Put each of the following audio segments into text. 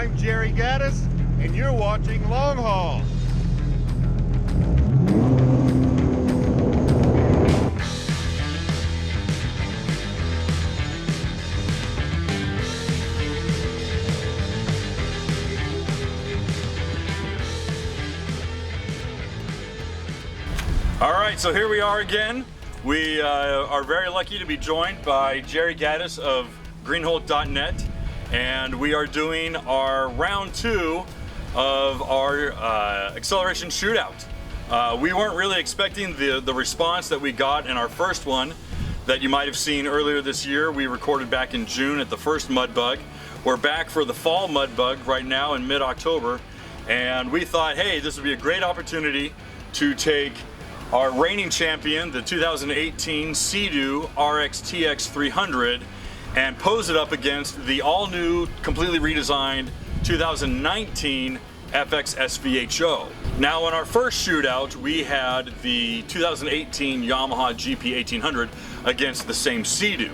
I'm Jerry Gaddis, and you're watching Long Haul. All right, so here we are again. We are very lucky to be joined by Jerry Gaddis of greenhulk.net, and we are doing our round 2 of our acceleration shootout. We weren't really expecting the response that we got in our first one that you might have seen earlier this year. We recorded back in June at the first mud bug. We're back for the fall mud bug right now in mid-October, and we thought, hey, this would be a great opportunity to take our reigning champion, the 2018 Sea-Doo RXT-X 300, and pose it up against the all-new, completely redesigned 2019 FX SVHO. Now, in our first shootout, we had the 2018 Yamaha GP1800 against the same Sea-Doo.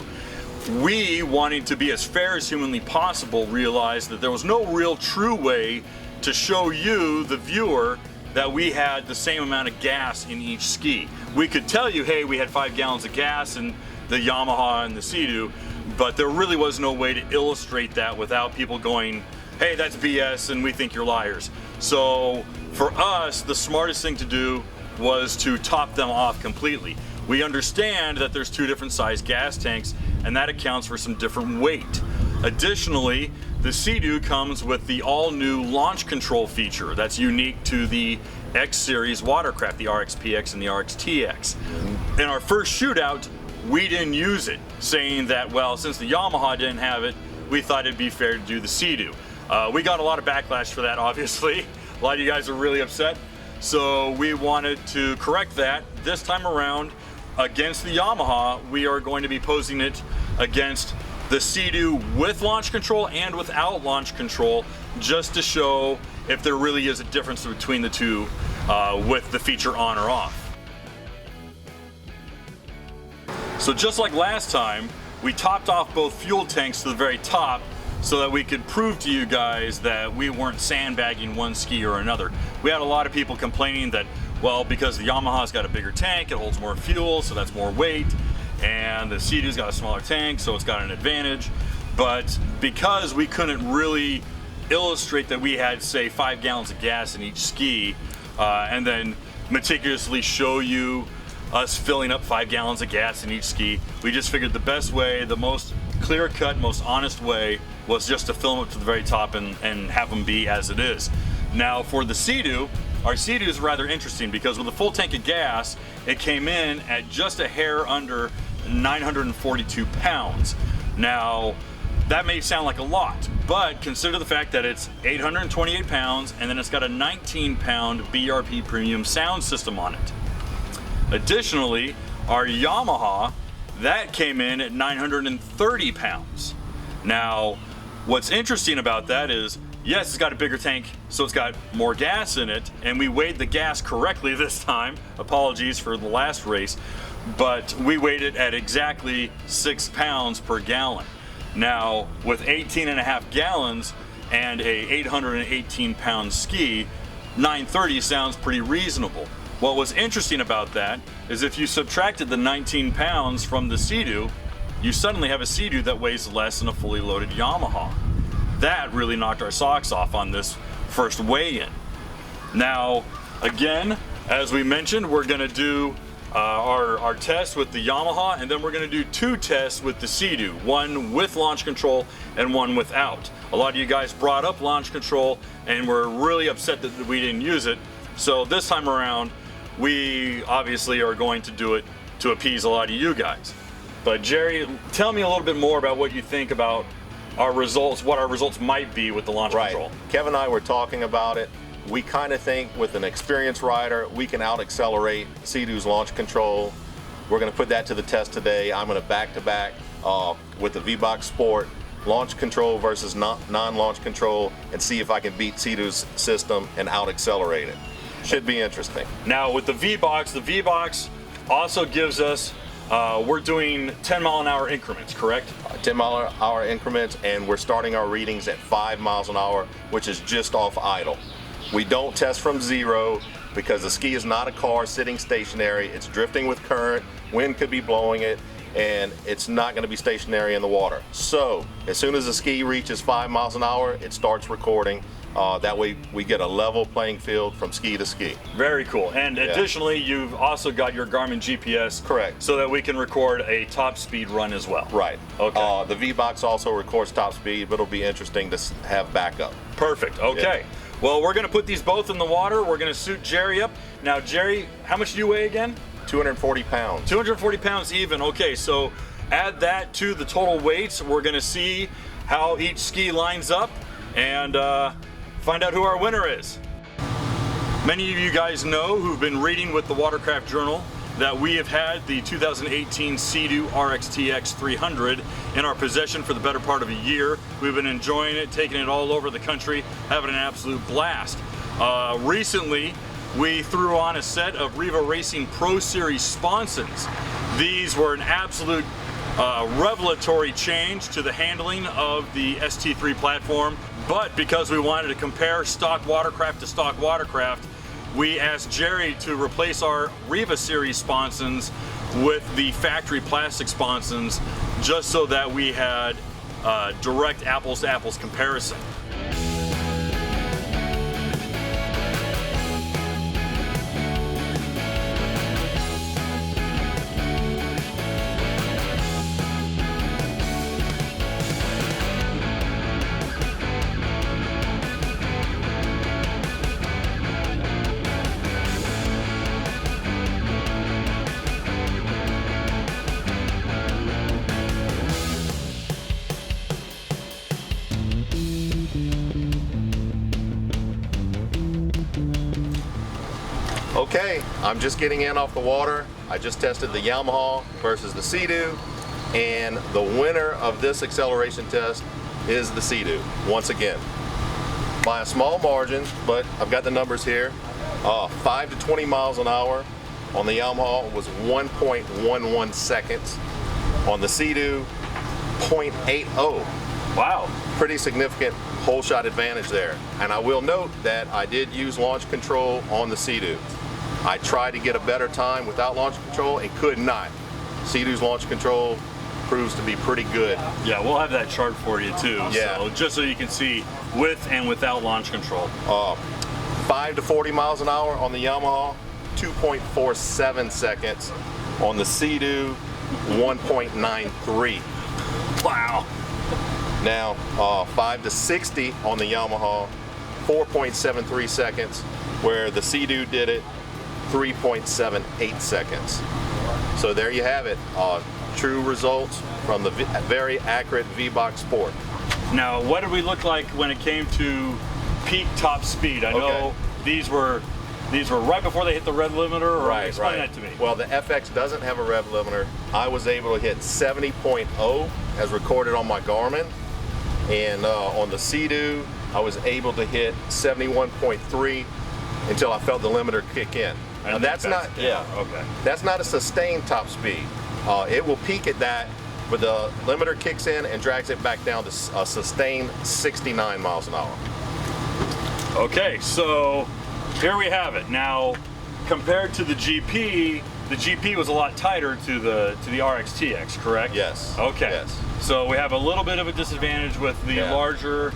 We, wanting to be as fair as humanly possible, realized that there was no real true way to show you, the viewer, that we had the same amount of gas in each ski. We could tell you, hey, we had 5 gallons of gas in the Yamaha and the Sea-Doo, but there really was no way to illustrate that without people going, hey, that's BS and we think you're liars. So for us, the smartest thing to do was to top them off completely. We understand that there's 2 different size gas tanks, and that accounts for some different weight. Additionally, the Sea-Doo comes with the all-new launch control feature that's unique to the X series Watercraft, the RXP-X and the RXT-X. In our first shootout, we didn't use it, saying that, well, since the Yamaha didn't have it, we thought it'd be fair to do the Sea-Doo. We got a lot of backlash for that, obviously. A lot of you guys are really upset. So we wanted to correct that. This time around, against the Yamaha, we are going to be posing it against the Sea-Doo with launch control and without launch control, just to show if there really is a difference between the two with the feature on or off. So just like last time, we topped off both fuel tanks to the very top so that we could prove to you guys that we weren't sandbagging one ski or another. We had a lot of people complaining that, well, because the Yamaha's got a bigger tank, it holds more fuel, so that's more weight, and the Sea-Doo's got a smaller tank, so it's got an advantage. But because we couldn't really illustrate that we had, say, 5 gallons of gas in each ski, and then meticulously show you us filling up 5 gallons of gas in each ski, we just figured the best way, the most clear-cut, most honest way, was just to fill them up to the very top and have them be as it is. Now, for the Sea-Doo, our Sea-Doo is rather interesting because with a full tank of gas, it came in at just a hair under 942 pounds. Now, that may sound like a lot, but consider the fact that it's 828 pounds and then it's got a 19-pound BRP premium sound system on it. Additionally, our Yamaha, that came in at 930 pounds. Now, what's interesting about that is, yes, it's got a bigger tank, so it's got more gas in it, and we weighed the gas correctly this time. Apologies for the last race, but we weighed it at exactly 6 pounds per gallon. Now, with 18.5 gallons and a 818-pound ski, 930 sounds pretty reasonable. What was interesting about that is if you subtracted the 19 pounds from the Sea-Doo, you suddenly have a Sea-Doo that weighs less than a fully loaded Yamaha. That really knocked our socks off on this first weigh-in. Now, again, as we mentioned, we're going to do our test with the Yamaha, and then we're going to do 2 tests with the Sea-Doo, one with launch control and one without. A lot of you guys brought up launch control and were really upset that we didn't use it. So this time around, we obviously are going to do it to appease a lot of you guys. But Jerry, tell me a little bit more about what you think about our results, what our results might be with the launch control. Kevin and I were talking about it. We kind of think with an experienced rider, we can out-accelerate Sea-Doo's launch control. We're going to put that to the test today. I'm going to back-to-back with the Vbox Sport, launch control versus non-launch control, and see if I can beat Sea-Doo's system and out-accelerate it. Should be interesting. Now with the Vbox also gives us, we're doing 10-mile-an-hour increments, correct? 10-mile-an-hour increments, and we're starting our readings at 5 miles an hour, which is just off idle. We don't test from 0 because the ski is not a car sitting stationary. It's drifting with current, wind could be blowing it, and it's not going to be stationary in the water. So as soon as the ski reaches 5 miles an hour, it starts recording. That way we get a level playing field from ski to ski. Very cool. And additionally, you've also got your Garmin GPS. Correct. So that we can record a top speed run as well. Right. Okay. The Vbox also records top speed, but it'll be interesting to have backup. Perfect. Okay. Yeah. Well, we're going to put these both in the water. We're going to suit Jerry up. Now, Jerry, how much do you weigh again? 240 pounds. 240 pounds even. Okay, so add that to the total weights. We're going to see how each ski lines up and find out who our winner is. Many of you guys know who've been reading with the Watercraft Journal that we have had the 2018 Sea-Doo RXT-X 300 in our possession for the better part of a year. We've been enjoying it, taking it all over the country, having an absolute blast. Recently, we threw on a set of Riva Racing Pro Series sponsons. These were an absolute revelatory change to the handling of the ST3 platform, but because we wanted to compare stock watercraft to stock watercraft, we asked Jerry to replace our Riva series sponsons with the factory plastic sponsons, just so that we had direct apples to apples comparison. Okay, I'm just getting in off the water. I just tested the Yamaha versus the Sea-Doo, and the winner of this acceleration test is the Sea-Doo, once again. By a small margin, but I've got the numbers here. 5 to 20 miles an hour on the Yamaha was 1.11 seconds. On the Sea-Doo, 0.80. Wow. Pretty significant whole shot advantage there. And I will note that I did use launch control on the Sea-Doo. I tried to get a better time without launch control and could not. Sea-Doo's launch control proves to be pretty good. Yeah, we'll have that chart for you too. Yeah. So just so you can see with and without launch control. 5 to 40 miles an hour on the Yamaha, 2.47 seconds. On the Sea-Doo, 1.93. Wow. Now, 5 to 60 on the Yamaha, 4.73 seconds, where the Sea-Doo did it 3.78 seconds. So there you have it. True results from the very accurate Vbox Sport. Now, what did we look like when it came to peak top speed? I know these were right before they hit the rev limiter, or explain that to me. Well, the FX doesn't have a rev limiter. I was able to hit 70.0 as recorded on my Garmin, and on the Sea-Doo, I was able to hit 71.3 until I felt the limiter kick in. Now that's not, that's not a sustained top speed. It will peak at that, but the limiter kicks in and drags it back down to a sustained 69 miles an hour. Okay, so here we have it. Now, compared to the GP was a lot tighter to the RXT-X, correct? Yes. Okay. Yes. So we have a little bit of a disadvantage with the larger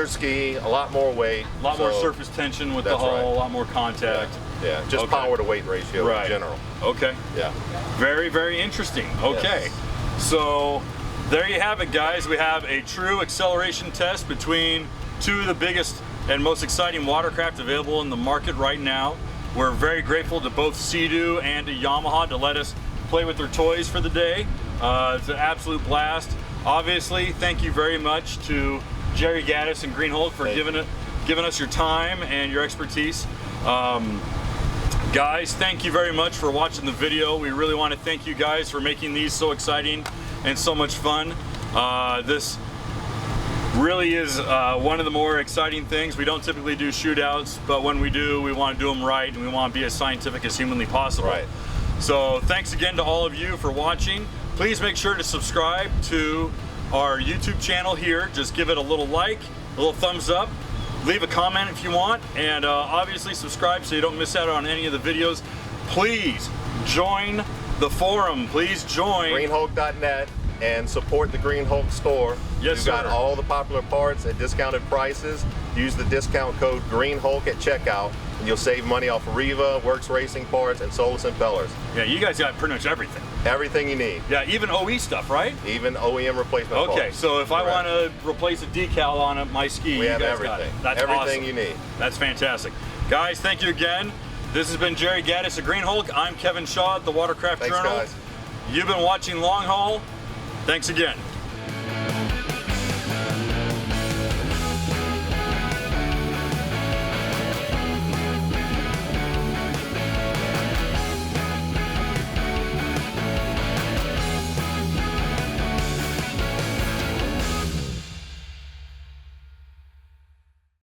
ski, a lot more weight, a lot more surface tension with the hull, a lot more contact. Yeah, just power to weight ratio in general. Okay. Yeah. Very, very interesting. Okay. Yes. So there you have it, guys. We have a true acceleration test between two of the biggest and most exciting watercraft available in the market right now. We're very grateful to both Sea-Doo and to Yamaha to let us play with their toys for the day. It's an absolute blast. Obviously, thank you very much to Jerry Gaddis and Green Hulk for giving us your time and your expertise. Guys, thank you very much for watching the video. We really want to thank you guys for making these so exciting and so much fun. This really is one of the more exciting things. We don't typically do shootouts, but when we do, we want to do them right, and we want to be as scientific as humanly possible. Right. So thanks again to all of you for watching. please make sure to subscribe to our YouTube channel here. Just give it a little like, a little thumbs up, leave a comment if you want, and obviously subscribe so you don't miss out on any of the videos. Please join the forum. Please join greenhulk.net and support the Green Hulk store. Yes, We've got sir. all the popular parts at discounted prices. Use the discount code GreenHulk at checkout, and you'll save money off Riva, Works Racing parts, and Solus impellers. Yeah, you guys got pretty much everything. Everything you need. Yeah, even OE stuff, right? Even OEM replacement parts. Okay, so if I Correct. want to replace a decal on my ski, We you have guys got it. everything. That's Everything awesome. you need. That's fantastic. Guys, thank you again. This has been Jerry Gaddis of Green Hulk. I'm Kevin Shaw at the Watercraft Thanks, Journal. guys. You've been watching Long Haul. Thanks again.